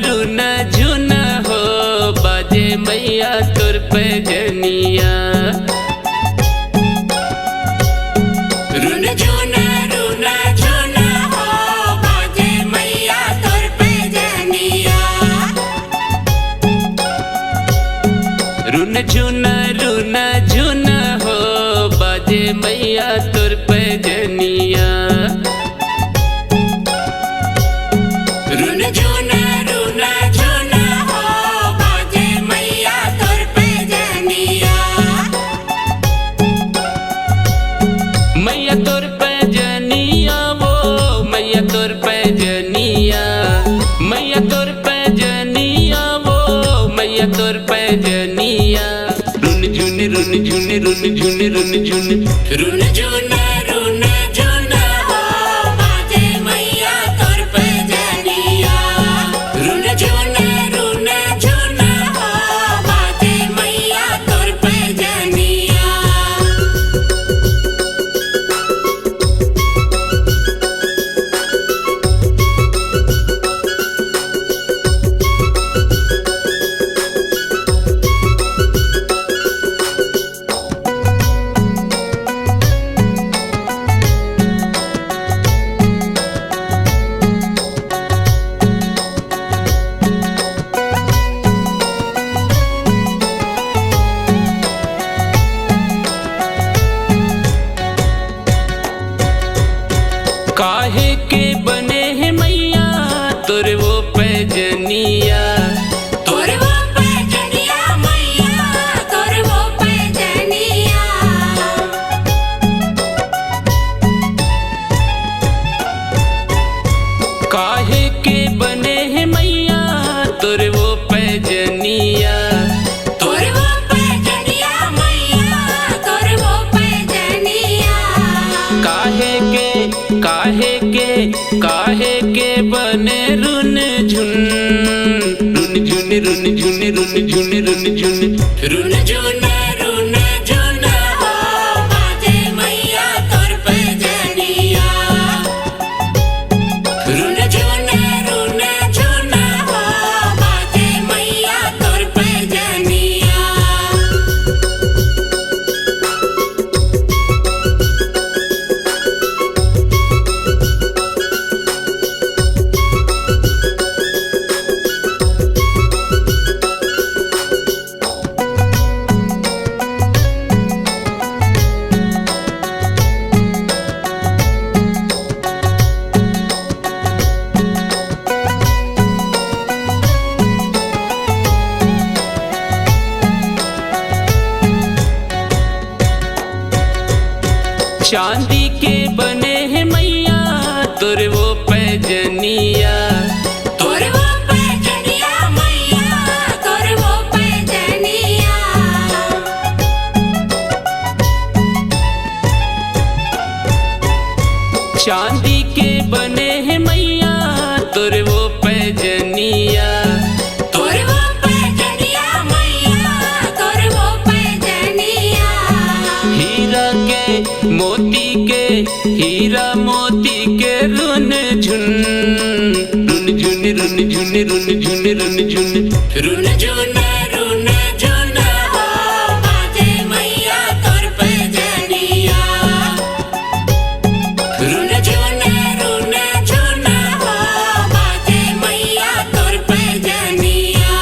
रुना झुना हो बाजे मैया तोर पैजनिया। रुना झुना हो बाजे मैया तोर पैजनिया। रुना झुना हो बाजे मैया तोर पैजनिया। रुना झुना हो बाजे मैया तोर पैजनिया। मैया तोर पैजनिया वो मैया तोर पैजनिया। मैया तोर पैजनिया वो मैया तोर पैजनिया। रुन झुन झुना हो बाजे मैया तोर पैजनिया। रुन झुना हो बाजे मैया तोर पैजनिया। काहे के बने हैं मैया तोर वो पैजनिया। तोर वो पैजनिया मैया तोर वो पैजनिया। काहे के बने हैं मैया तोर वो पैजनिया। तोर वो पैजनिया मैया तोर वो पैजनिया। काहे के बने रुन झुन हो बाजे मैया तोर पैजनिया। रुन झुना हो बाजे मैया तोर पैजनिया। चांदी के बने हैं मैया तोर वो पैजनिया। तोर वो पैजनिया मैया तोर वो पैजनिया। चांदी के बने हैं मैया तोर वो पैजनिया। तोर वो पैजनिया मैया तोर वो पैजनिया। हीरा मोती के रुन झुन हो बाजे मैया तोर पैजनिया। रुन झुना हो बाजे मैया तोर पैजनिया।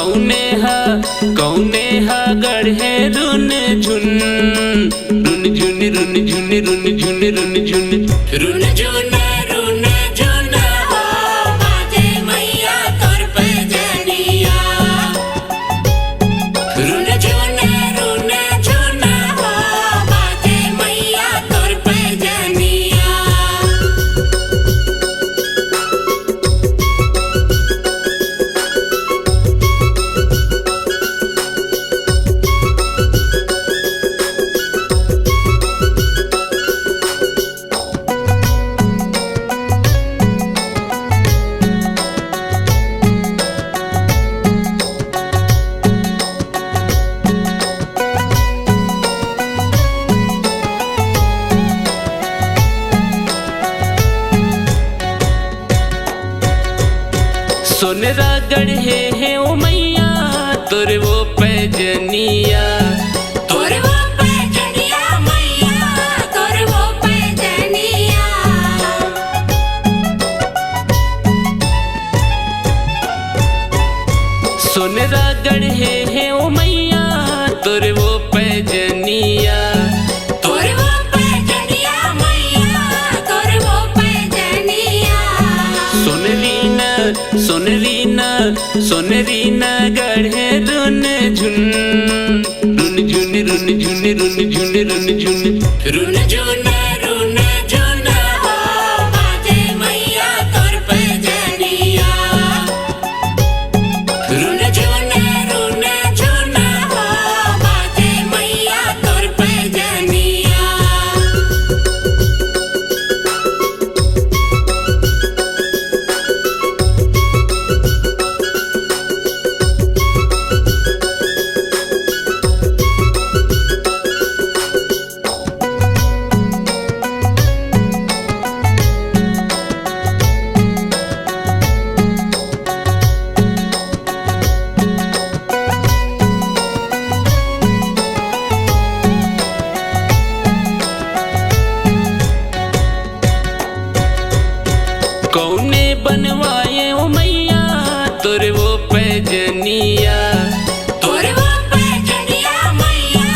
कौने हा गढ़े रुन झुन रुन झुन रुन झुन रुन झुन रुन झुन रुन झुन रुन झुन हो बाजे मैया तोर पैजनिया रुन झुन हो बाजे मैया तोर पैजनिया सोनरा गढ़े है ओ मैया तोर वो पैजनिया तोर वो पैजनिया मैया तोर वो पैजनिया सोनरा गढ़े है ओ मैया तोर वो पैजनिया तोर वो पैजनिया मैया तोर वो पैजनिया सोनरी न गढ़े रुन झुन रुन झुन रुन झुन रुन झुन रुन झुन रुन झुन हो बाजे मैया तोर पैजनिया रुन झुन हो बाजे मैया तोर पैजनिया कौने बनवाए ओ मैया तोर वो पैजनिया तोर वो पैजनिया मैया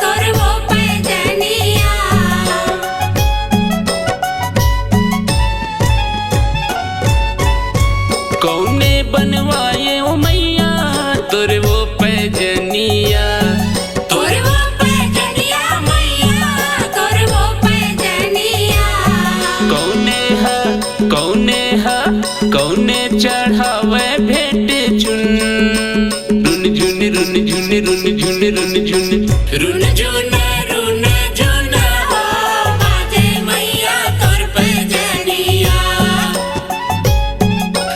तोर वो पैजनिया कौने बनवाए ओ मैया तोर वो पैजनिया तोर वो पैजनिया मैया तोर वो पैजनिया कौने चढ़ावे भेंट चुन रुन झुन रुन झुन रुन झुन रुन झुन रुन झुन हो बाजे मैया तोर पैजनिया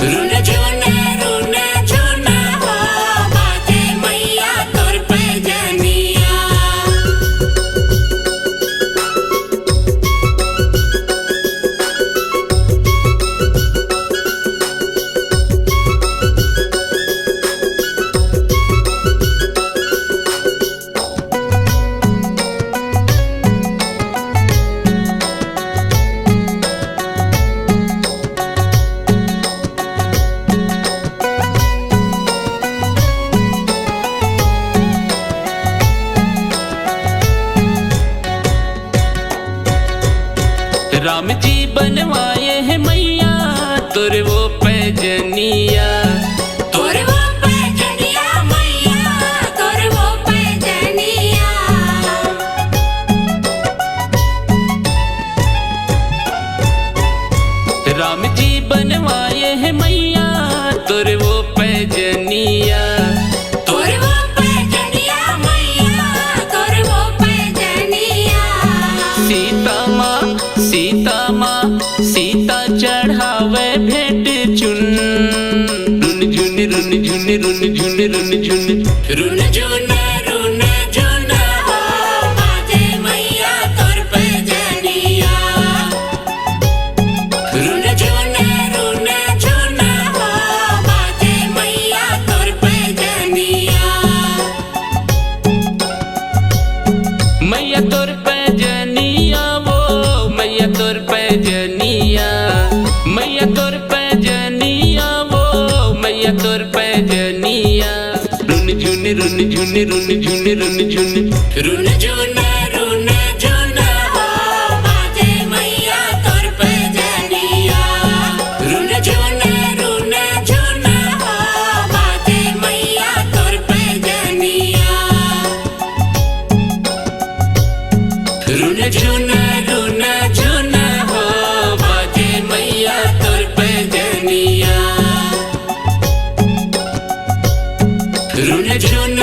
रुन झुन हो बाजे मैया तोर पैजनिया राम जी बनवाए है मैया तोर वो पैजनिया तोर वो पैजनिया मैया तोर वो पैजनिया राम जी बनवाए है मैया तोर वो पैजनिया तोर वो पैजनिया मैया तोर वो पैजनिया सीता चढ़ावे भेंट चुन रुन झुन रुन झुन रुन झुन रुन झुन रुन झुन हो बाजे मैया तोर पैजनिया रुन झुन हो बाजे मैया तोर पैजनिया मैया तोर पैजनिया वो मैया तोर पैजनिया मैया तोर पैजनिया वो मैया तोर पैजनिया। झुन रुन झुन रुन झुन रुन झुन हो बाजे मैया तोर पैजनिया रुन झुन हो बाजे मैया तोर पैजनिया रुन झुन हो बाजे मैया तोर पैजनिया रुन झुन